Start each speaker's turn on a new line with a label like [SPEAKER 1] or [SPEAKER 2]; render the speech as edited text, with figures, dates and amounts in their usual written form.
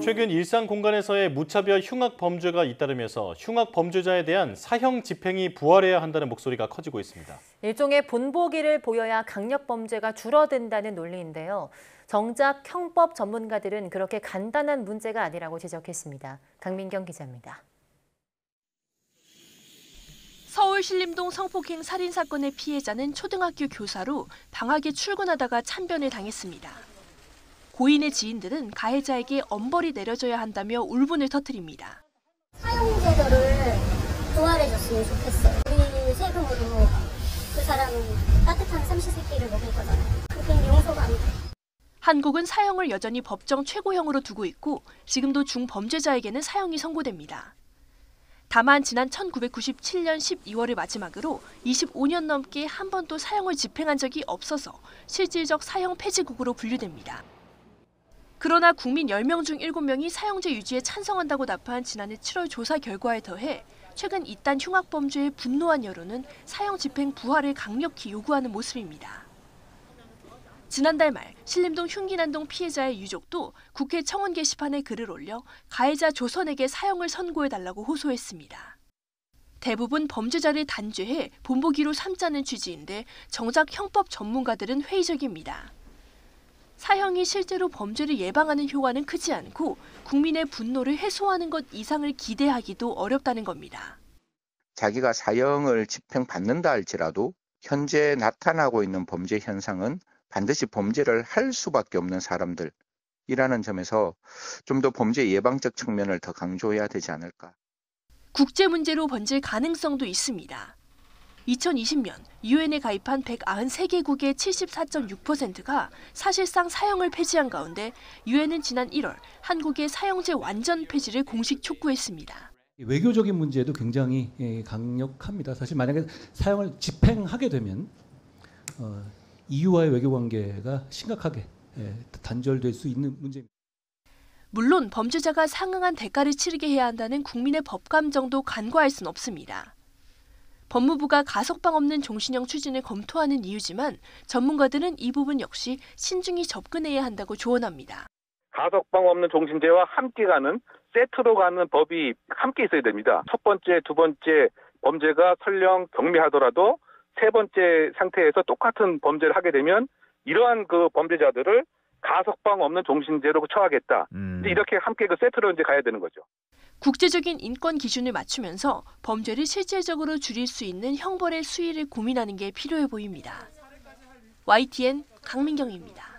[SPEAKER 1] 최근 일상 공간에서의 무차별 흉악 범죄가 잇따르면서 흉악 범죄자에 대한 사형 집행이 부활해야 한다는 목소리가 커지고 있습니다.
[SPEAKER 2] 일종의 본보기를 보여야 강력 범죄가 줄어든다는 논리인데요. 정작 형법 전문가들은 그렇게 간단한 문제가 아니라고 지적했습니다. 강민경 기자입니다.
[SPEAKER 3] 서울 신림동 성폭행 살인 사건의 피해자는 초등학교 교사로 방학에 출근하다가 참변을 당했습니다. 고인의 지인들은 가해자에게 엄벌이 내려져야 한다며 울분을 터뜨립니다.
[SPEAKER 4] 사형제도를 부활해줬으면 좋겠어요. 우리 세금으로 그 사람 따뜻한 삼시세끼를 먹을 거잖아요. 그게 용서가 안 돼.
[SPEAKER 3] 한국은 사형을 여전히 법정 최고형으로 두고 있고 지금도 중범죄자에게는 사형이 선고됩니다. 다만 지난 1997년 12월을 마지막으로 25년 넘게 한 번도 사형을 집행한 적이 없어서 실질적 사형 폐지국으로 분류됩니다. 그러나 국민 10명 중 7명이 사형제 유지에 찬성한다고 답한 지난해 7월 조사 결과에 더해 최근 이딴 흉악범죄에 분노한 여론은 사형 집행 부활을 강력히 요구하는 모습입니다. 지난달 말 신림동 흉기난동 피해자의 유족도 국회 청원 게시판에 글을 올려 가해자 조선에게 사형을 선고해달라고 호소했습니다. 대부분 범죄자를 단죄해 본보기로 삼자는 취지인데 정작 형법 전문가들은 회의적입니다. 사형이 실제로 범죄를 예방하는 효과는 크지 않고 국민의 분노를 해소하는 것 이상을 기대하기도 어렵다는 겁니다.
[SPEAKER 5] 자기가 사형을 집행받는다 할지라도 현재 나타나고 있는 범죄 현상은 반드시 범죄를 할 수밖에 없는 사람들이라는 점에서 좀 더 범죄 예방적 측면을 더 강조해야 되지 않을까.
[SPEAKER 3] 국제 문제로 번질 가능성도 있습니다. 2020년 유엔에 가입한 193개국의 74.6%가 사실상 사형을 폐지한 가운데 유엔은 지난 1월 한국의 사형제 완전 폐지를 공식 촉구했습니다.
[SPEAKER 6] 외교적인 문제도 굉장히 강력합니다. 사실 만약에 사형을 집행하게 되면 EU와의 외교 관계가 심각하게 단절될 수 있는 문제입니다.
[SPEAKER 3] 물론 범죄자가 상응한 대가를 치르게 해야 한다는 국민의 법감정도 간과할 순 없습니다. 법무부가 가석방 없는 종신형 추진을 검토하는 이유지만 전문가들은 이 부분 역시 신중히 접근해야 한다고 조언합니다.
[SPEAKER 7] 가석방 없는 종신제와 함께 가는 세트로 가는 법이 함께 있어야 됩니다. 첫 번째, 두 번째 범죄가 설령 경미하더라도 세 번째 상태에서 똑같은 범죄를 하게 되면 이러한 그 범죄자들을 가석방 없는 종신제로 처하겠다. 이렇게 함께 그 세트로 이제 가야 되는 거죠.
[SPEAKER 3] 국제적인 인권 기준을 맞추면서 범죄를 실질적으로 줄일 수 있는 형벌의 수위를 고민하는 게 필요해 보입니다. YTN 강민경입니다.